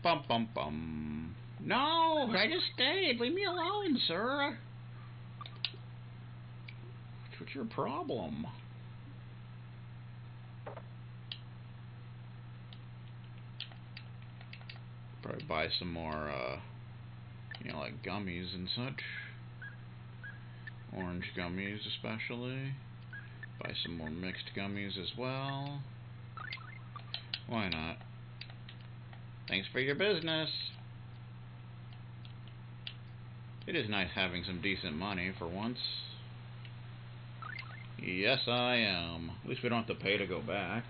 Bum bum bum. No, I just stayed. Leave me alone, sir. What's your problem? Probably buy some more, you know, like gummies and such. Orange gummies especially. Buy some more mixed gummies as well. Why not? Thanks for your business. It is nice having some decent money for once. Yes, I am. At least we don't have to pay to go back.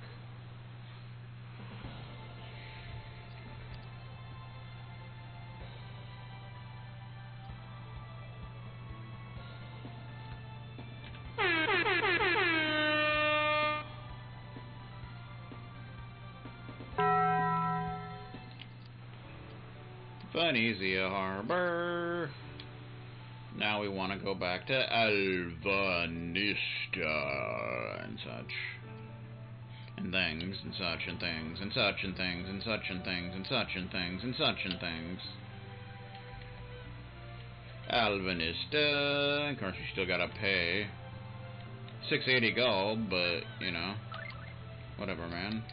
Phantasia Harbor. Now we want to go back to Alvanista and such. And things, and such, and things, and such, and things, and such, and things, and such, and things, and such, and things. Alvanista. Of course, you still gotta pay 680 gold, but, you know, whatever, man.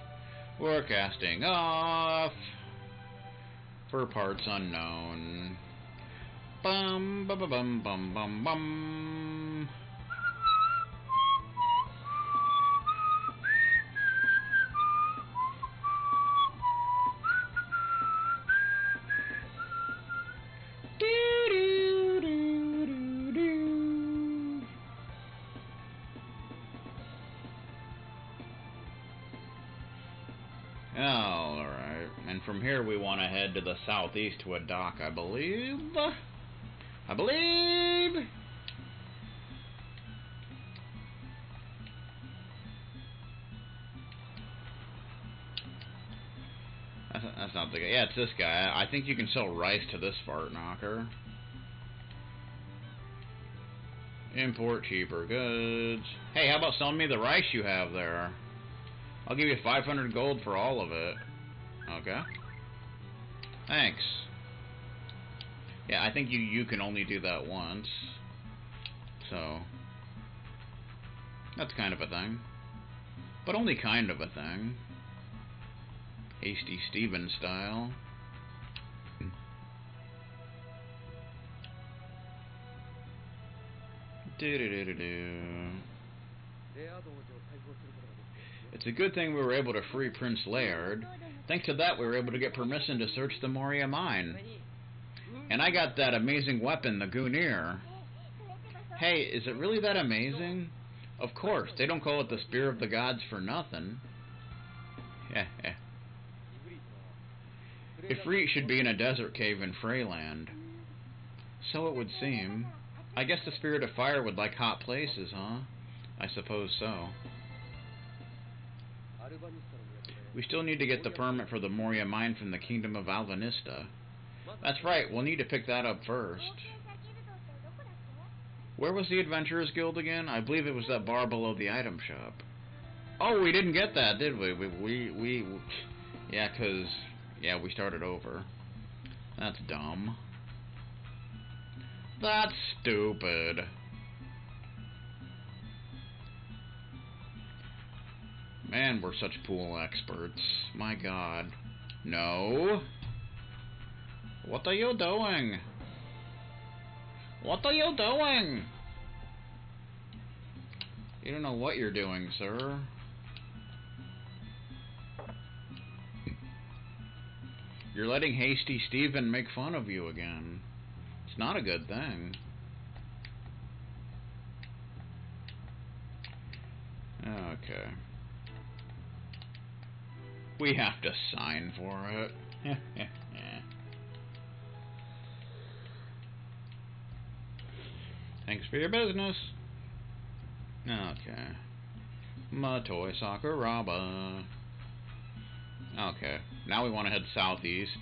We're casting off for parts unknown. Bum bum bum bum bum bum. Do do do do do. All right, and from here we want to head to the southeast to a dock, I believe. That's not the guy. Yeah, it's this guy. I think you can sell rice to this fart knocker. Import cheaper goods. Hey, how about selling me the rice you have there? I'll give you 500 gold for all of it. Okay. Thanks. Yeah, I think you can only do that once. So that's kind of a thing. But only kind of a thing. Hasty Steven style. It's a good thing we were able to free Prince Laird. Thanks to that, we were able to get permission to search the Moria mine. And I got that amazing weapon, the Gunir. Hey, is it really that amazing? Of course, they don't call it the Spear of the Gods for nothing. Ifrit should be in a desert cave in Freyland. So it would seem. I guess the Spirit of Fire would like hot places, huh? I suppose so. We still need to get the permit for the Moria mine from the Kingdom of Alvanista. That's right, we'll need to pick that up first. Where was the Adventurers Guild again? I believe it was that bar below the item shop. Oh, we didn't get that, did we? Yeah, 'cause... yeah, we started over. That's dumb. That's stupid. Man, we're such pool experts. My god. No. What are you doing? What are you doing? You don't know what you're doing, sir. You're letting Hasty Steven make fun of you again. It's not a good thing. Okay. We have to sign for it. Thanks for your business. Okay. Matoi Sakuraba. Okay. Now we want to head southeast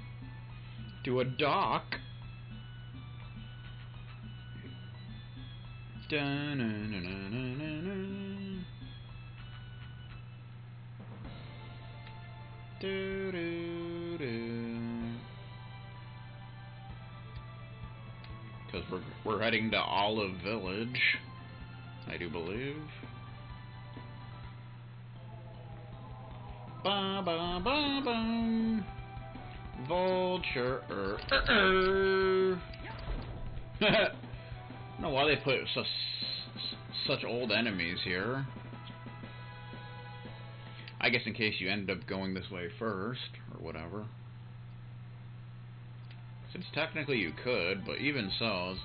to a dock. Because we're heading to Olive Village, I do believe. Ba ba ba bum. Vulture. I don't know why they put such old enemies here. I guess in case you ended up going this way first, or whatever. Since technically you could, but even so,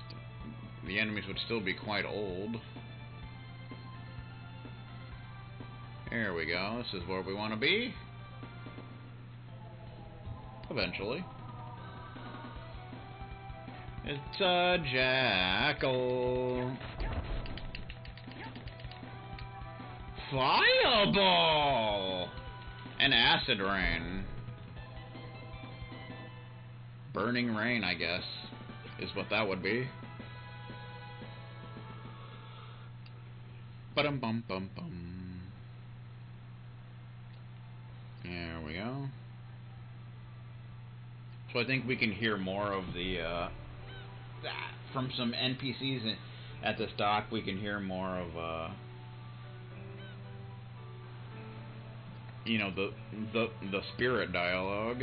the enemies would still be quite old. There we go, this is where we want to be. Eventually. It's a jackal. Fireball! And acid rain. Burning rain, I guess, is what that would be. Ba-dum bum bum bum. There we go. So I think we can hear more of the, from some NPCs at this dock, we can hear more of, you know, the spirit dialogue.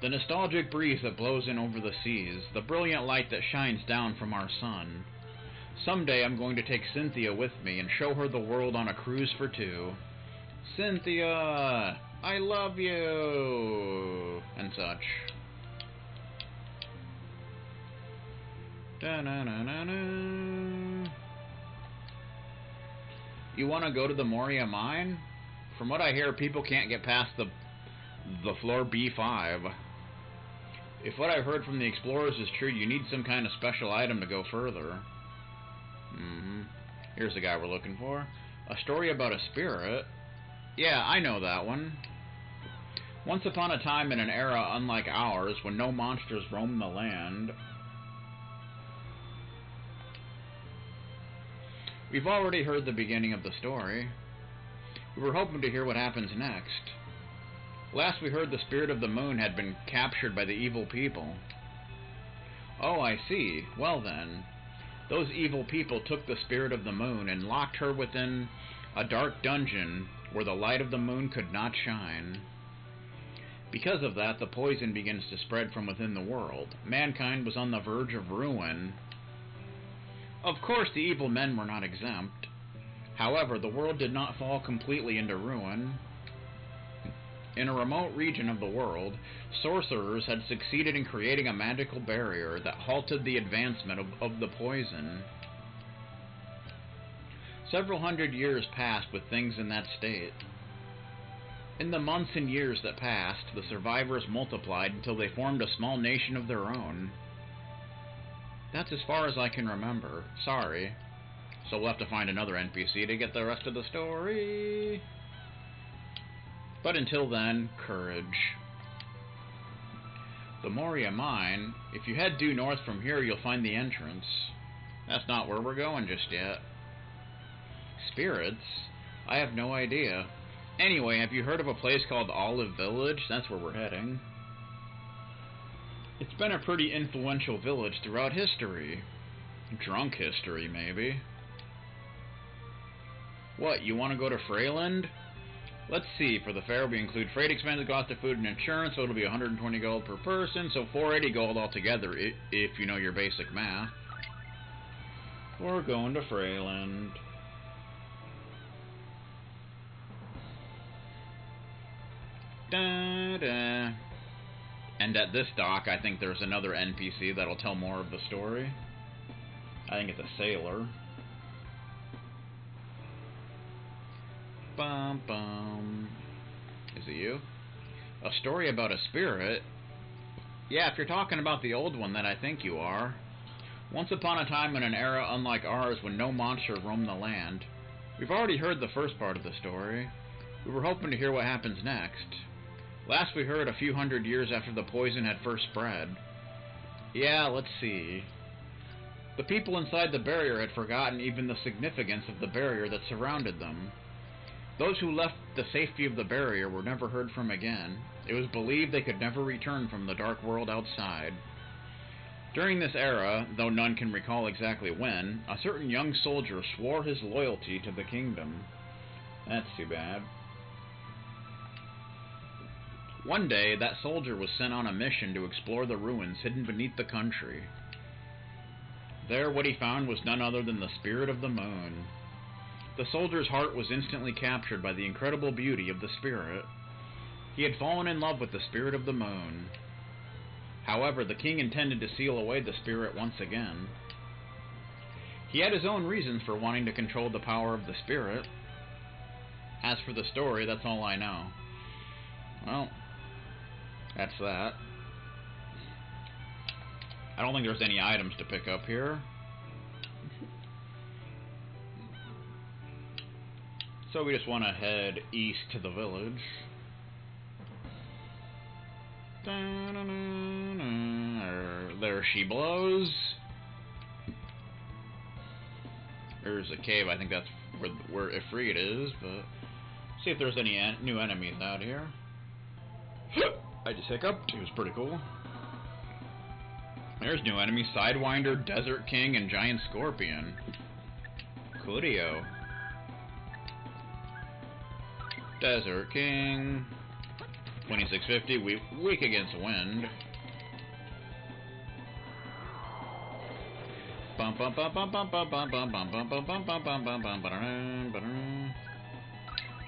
The nostalgic breeze that blows in over the seas, the brilliant light that shines down from our sun. Someday I'm going to take Cynthia with me and show her the world on a cruise for two. Cynthia, I love you, and such. Da-na-na-na-na. You want to go to the Moria mine? From what I hear, people can't get past the floor B5. If what I've heard from the explorers is true, you need some kind of special item to go further. Here's the guy we're looking for. A story about a spirit? Yeah, I know that one. Once upon a time in an era unlike ours, when no monsters roamed the land. We've already heard the beginning of the story. We were hoping to hear what happens next. Last we heard, the spirit of the moon had been captured by the evil people. Oh, I see. Well then, those evil people took the spirit of the moon and locked her within a dark dungeon where the light of the moon could not shine. Because of that, the poison begins to spread from within the world. Mankind was on the verge of ruin. Of course, the evil men were not exempt. However, the world did not fall completely into ruin. In a remote region of the world, sorcerers had succeeded in creating a magical barrier that halted the advancement of the poison. Several hundred years passed with things in that state. In the months and years that passed, the survivors multiplied until they formed a small nation of their own. That's as far as I can remember. Sorry. So we'll have to find another NPC to get the rest of the story. But until then, courage. The Moria Mine, if you head due north from here, you'll find the entrance. That's not where we're going just yet. Spirits? I have no idea. Anyway, have you heard of a place called Olive Village? That's where we're heading. It's been a pretty influential village throughout history. Drunk history, maybe. What, you want to go to Freyland? Let's see, for the fare we include freight expenses, cost of food and insurance, so it'll be 120 gold per person, so 480 gold altogether, if you know your basic math. We're going to Freyland. Da-da. And at this dock, I think there's another NPC that'll tell more of the story. I think it's a sailor. Bum bum. Is it you? A story about a spirit? Yeah, if you're talking about the old one, then I think you are. Once upon a time in an era unlike ours when no monster roamed the land. We've already heard the first part of the story. We were hoping to hear what happens next. Last we heard a few hundred years after the poison had first spread. Yeah, let's see. The people inside the barrier had forgotten even the significance of the barrier that surrounded them. Those who left the safety of the barrier were never heard from again. It was believed they could never return from the dark world outside. During this era, though none can recall exactly when, a certain young soldier swore his loyalty to the kingdom. That's too bad. One day, that soldier was sent on a mission to explore the ruins hidden beneath the country. There, what he found was none other than the spirit of the moon. The soldier's heart was instantly captured by the incredible beauty of the spirit. He had fallen in love with the spirit of the moon. However, the king intended to seal away the spirit once again. He had his own reasons for wanting to control the power of the spirit. As for the story, that's all I know. Well, that's that. I don't think there's any items to pick up here. So we just want to head east to the village. There she blows. There's a cave. I think that's where Ifrit is, but see if there's any new enemies out here. I just hiccuped. It was pretty cool. There's new enemies: Sidewinder, Desert King, and Giant Scorpion. Coolio. Desert King. 2650, weak against wind.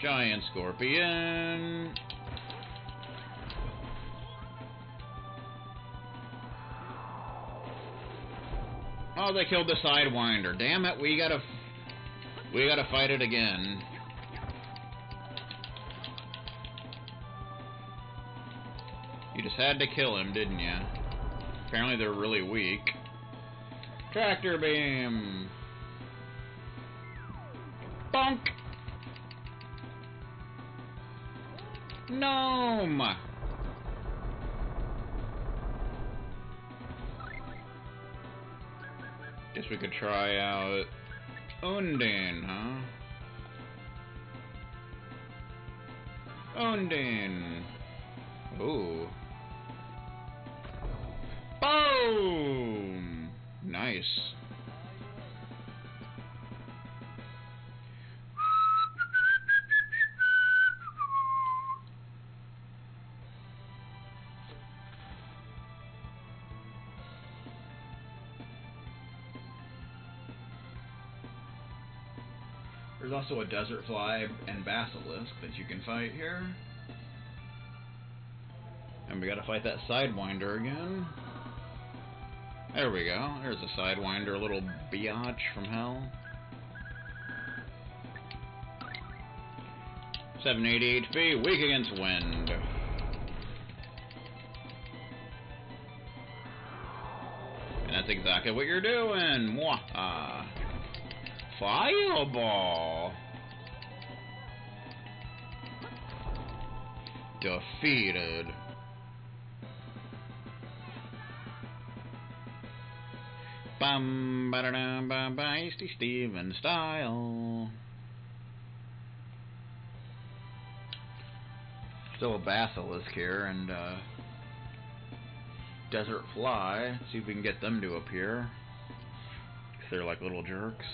Giant Scorpion. Oh, they killed the Sidewinder. Damn it, we gotta fight it again. You just had to kill him, didn't you? Apparently they're really weak. Tractor beam! Bonk! Gnome! Guess we could try out Undine, huh? Undine! Ooh. Boom! Nice. There's also a desert fly and basilisk that you can fight here. And we gotta fight that Sidewinder again. There we go. There's a Sidewinder, a little biatch from hell. 780 HP, weak against wind. And that's exactly what you're doing. Mwah. Fireball. Defeated. Bum ba da dum bum ba Steven style. Still a basilisk here and desert fly. See if we can get them to appear. They're like little jerks.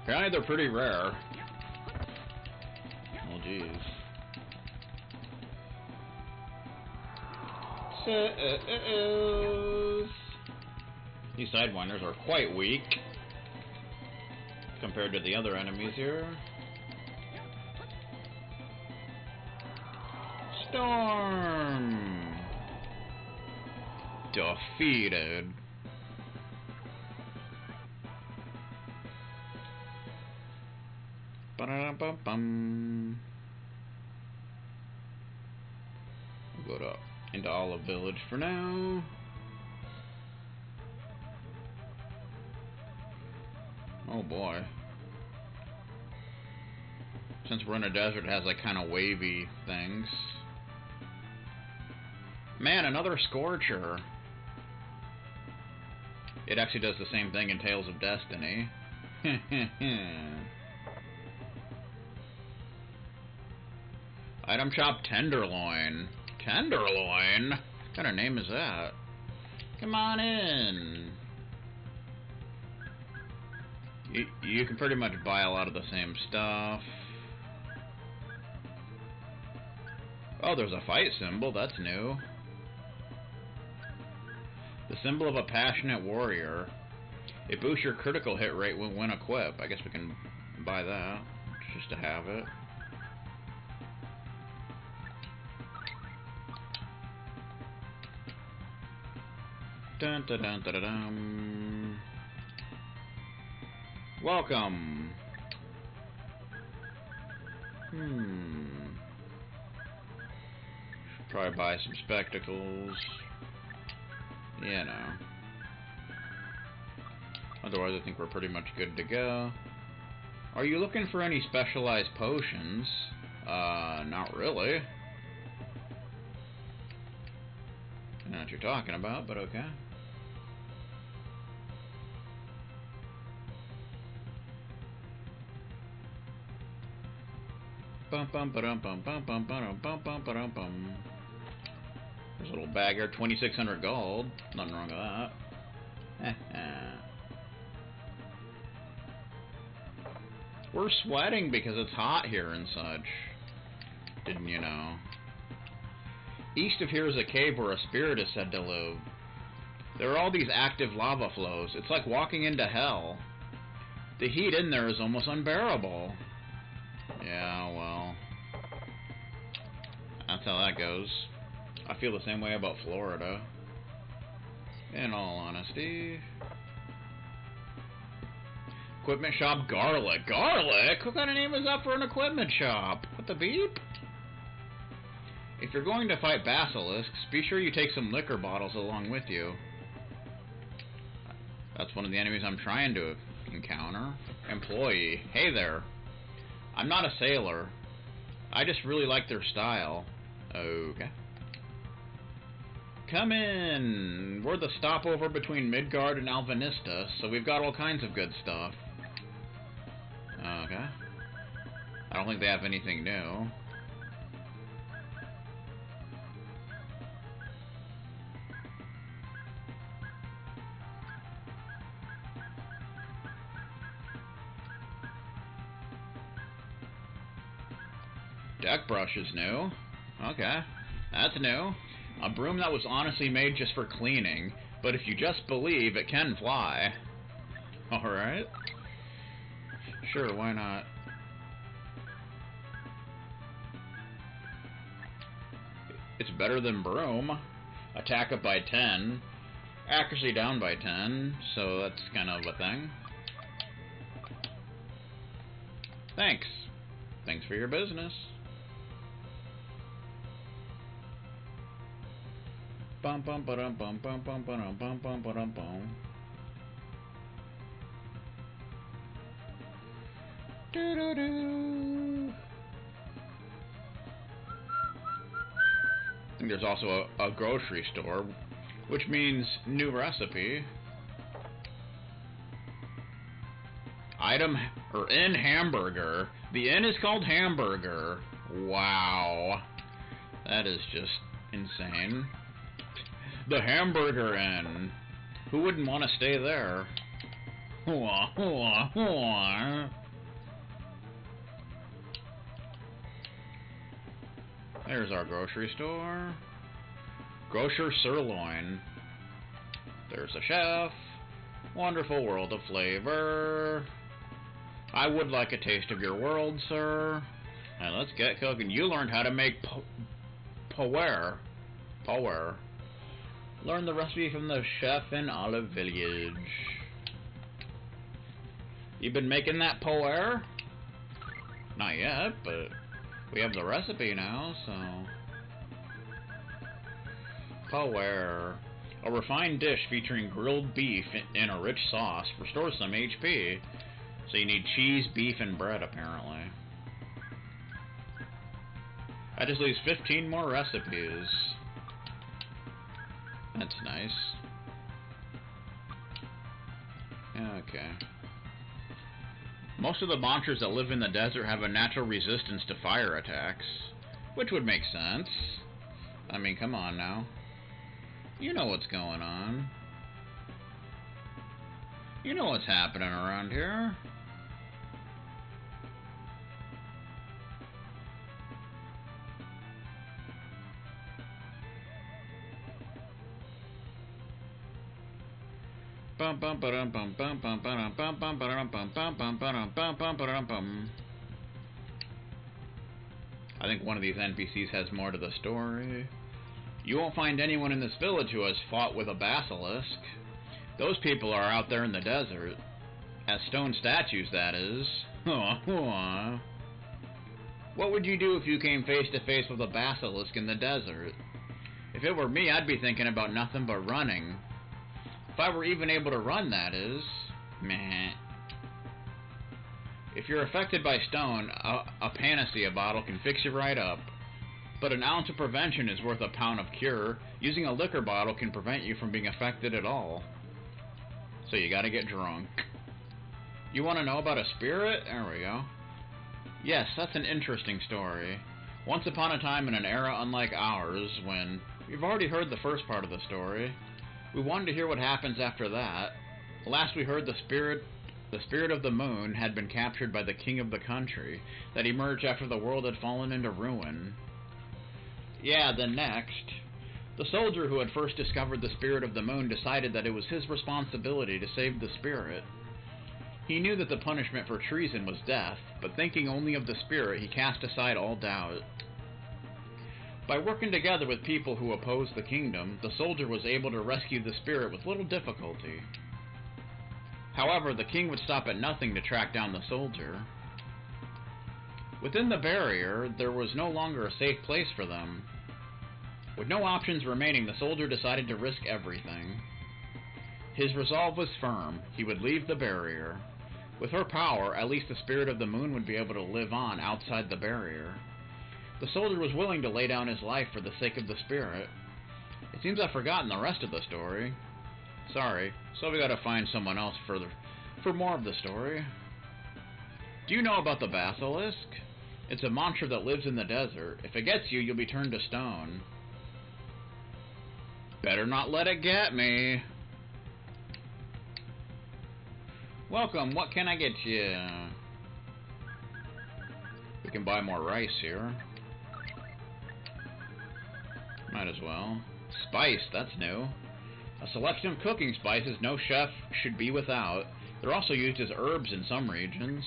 Apparently they're pretty rare. Oh jeez. These Sidewinders are quite weak compared to the other enemies here. Storm! Defeated. Ba-da-bum-bum. We'll go into Olive Village for now. Oh boy. Since we're in a desert, it has like kind of wavy things. Man, another Scorcher. It actually does the same thing in Tales of Destiny. Item shop Tenderloin. Tenderloin? What kind of name is that? Come on in. You can pretty much buy a lot of the same stuff. Oh, there's a fight symbol. That's new. The symbol of a passionate warrior. It boosts your critical hit rate when equipped. I guess we can buy that just to have it. Dun dun dun dun dun dun. Welcome. Should probably buy some spectacles. You know. Otherwise, I think we're pretty much good to go. Are you looking for any specialized potions? Not really. I know what you're talking about, but okay. Bum bum ba dum bum bum bum bum bum bum bum bum. There's a little bag here, 2,600 gold. Nothing wrong with that. We're sweating because it's hot here and such. Didn't you know? East of here is a cave where a spirit is said to live. There are all these active lava flows. It's like walking into hell. The heat in there is almost unbearable. Yeah, well, that's how that goes. I feel the same way about Florida, in all honesty. Equipment shop garlic. Garlic? What kind of name is that for an equipment shop? What the beep? If you're going to fight basilisks, be sure you take some liquor bottles along with you. That's one of the enemies I'm trying to encounter. Employee. Hey there. I'm not a sailor. I just really like their style. Okay. Come in. We're the stopover between Midgard and Alvanista, so we've got all kinds of good stuff. Okay. I don't think they have anything new. Deck brush is new. Okay, that's new. A broom that was honestly made just for cleaning, but if you just believe, it can fly. Alright. Sure, why not? It's better than broom. Attack up by 10. Accuracy down by 10, so that's kind of a thing. Thanks. Thanks for your business. Bum bum ba dum bum bum bum ba dum bum bum ba dum bum. Do do do. I think there's also a grocery store, which means new recipe. Item or inn hamburger. The inn is called Hamburger. Wow, that is just insane. The Hamburger Inn. Who wouldn't want to stay there? There's our grocery store. Grocer Sirloin. There's a chef. Wonderful world of flavor. I would like a taste of your world, sir. And let's get cooking. You learned how to make power. Learn the recipe from the chef in Olive Village. You've been making that power? Not yet, but we have the recipe now, so... Power. A refined dish featuring grilled beef in a rich sauce. Restores some HP. So you need cheese, beef, and bread, apparently. That just leaves 15 more recipes. That's nice. Okay. Most of the monsters that live in the desert have a natural resistance to fire attacks, which would make sense. I mean, come on now. You know what's going on. You know what's happening around here. I think one of these NPCs has more to the story. You won't find anyone in this village who has fought with a basilisk. Those people are out there in the desert. As stone statues, that is. What would you do if you came face to face with a basilisk in the desert? If it were me, I'd be thinking about nothing but running. If I were even able to run, that is. Meh. If you're affected by stone, a Phantasia bottle can fix you right up. But an ounce of prevention is worth a pound of cure. Using a liquor bottle can prevent you from being affected at all. So you gotta get drunk. You want to know about a spirit? There we go. Yes, that's an interesting story. Once upon a time in an era unlike ours, when... You've already heard the first part of the story. We wanted to hear what happens after that. Last we heard the spirit of the moon had been captured by the king of the country, that emerged after the world had fallen into ruin. Yeah, then next, the soldier who had first discovered the spirit of the moon decided that it was his responsibility to save the spirit. He knew that the punishment for treason was death, but thinking only of the spirit, he cast aside all doubt. By working together with people who opposed the kingdom, the soldier was able to rescue the spirit with little difficulty. However, the king would stop at nothing to track down the soldier. Within the barrier, there was no longer a safe place for them. With no options remaining, the soldier decided to risk everything. His resolve was firm. He would leave the barrier. With her power, at least the spirit of the moon would be able to live on outside the barrier. The soldier was willing to lay down his life for the sake of the spirit. It seems I've forgotten the rest of the story. Sorry, so we gotta find someone else for more of the story. Do you know about the basilisk? It's a monster that lives in the desert. If it gets you, you'll be turned to stone. Better not let it get me. Welcome, what can I get you? We can buy more rice here. Might as well. Spice, that's new. A selection of cooking spices no chef should be without. They're also used as herbs in some regions.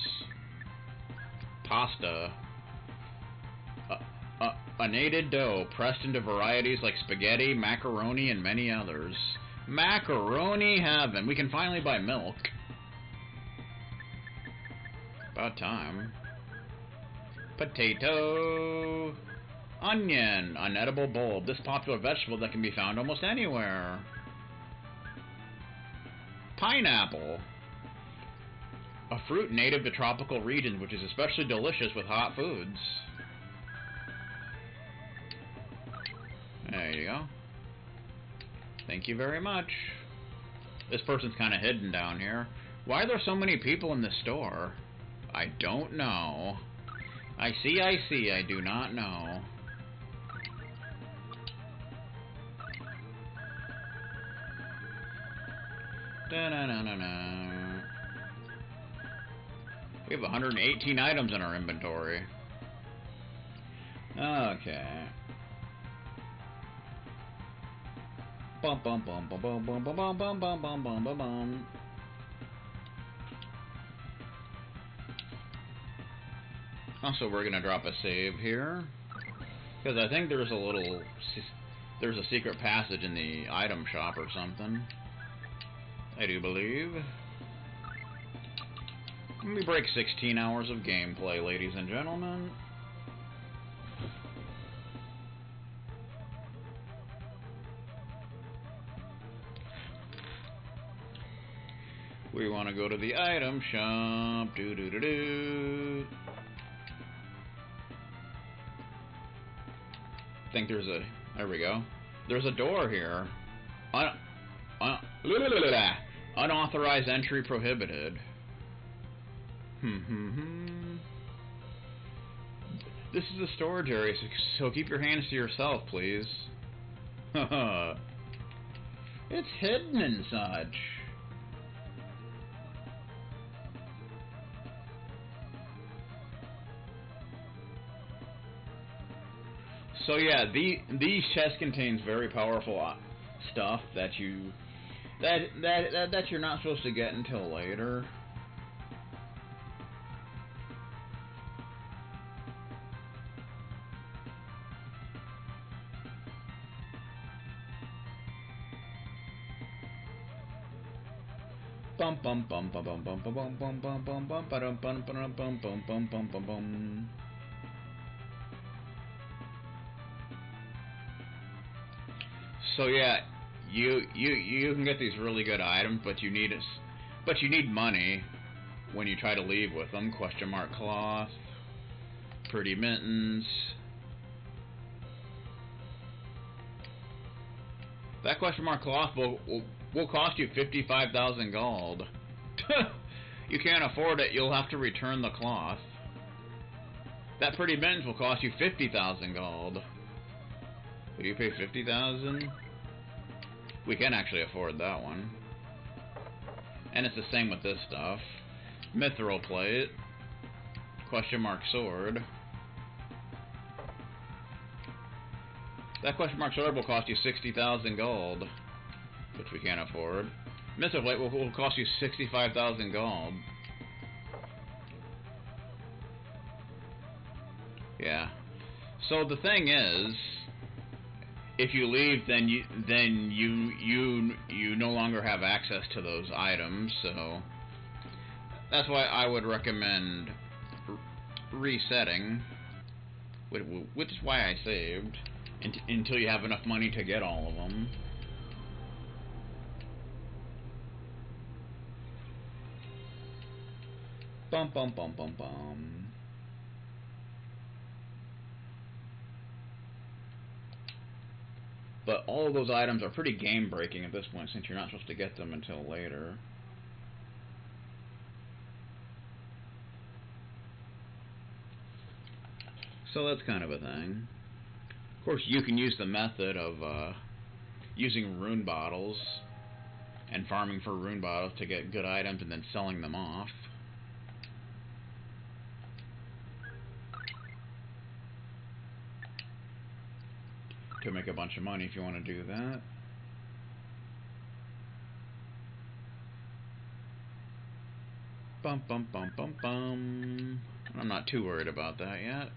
Pasta. A kneaded dough pressed into varieties like spaghetti, macaroni, and many others. Macaroni heaven! We can finally buy milk. About time. Potato. Onion. An edible bulb. This popular vegetable that can be found almost anywhere. Pineapple. A fruit native to tropical regions, which is especially delicious with hot foods. There you go. Thank you very much. This person's kind of hidden down here. Why are there so many people in this store? I don't know. I see, I do not know. Da-na-na-na-na. We have 118 items in our inventory. Okay. Bum bum bum bum bum bum bum bum bum bum bum bum bum bum. Also, we're gonna drop a save here because I think there's a secret passage in the item shop or something. I do believe. Let me break 16 hours of gameplay, ladies and gentlemen. We want to go to the item shop. Do. I think there's a... There we go. There's a door here. Unauthorized entry prohibited. This is a storage area, so keep your hands to yourself, please. It's hidden and such. So yeah, these chests contains very powerful stuff that you're not supposed to get until later. Bum bum bum bum bum bum bum bum bum bum bum bum bum bum bum bum bum bum bum bum. So yeah, you can get these really good items, but you need money when you try to leave with them. Question mark cloth, pretty mittens. That question mark cloth will cost you 55,000 gold. You can't afford it. You'll have to return the cloth. That pretty mittens will cost you 50,000 gold. Will you pay 50,000? We can actually afford that one. And it's the same with this stuff. Mithril plate. Question mark sword. That question mark sword will cost you 60,000 gold, which we can't afford. Mithril plate will cost you 65,000 gold. Yeah. So the thing is, if you leave, then you no longer have access to those items. So that's why I would recommend resetting, which is why I saved until you have enough money to get all of them. Bum bum bum bum bum. But all of those items are pretty game-breaking at this point, since you're not supposed to get them until later. So that's kind of a thing. Of course, you can use the method of using rune bottles and farming for rune bottles to get good items and then selling them off. To make a bunch of money if you want to do that. Bum bum bum bum bum. I'm not too worried about that yet.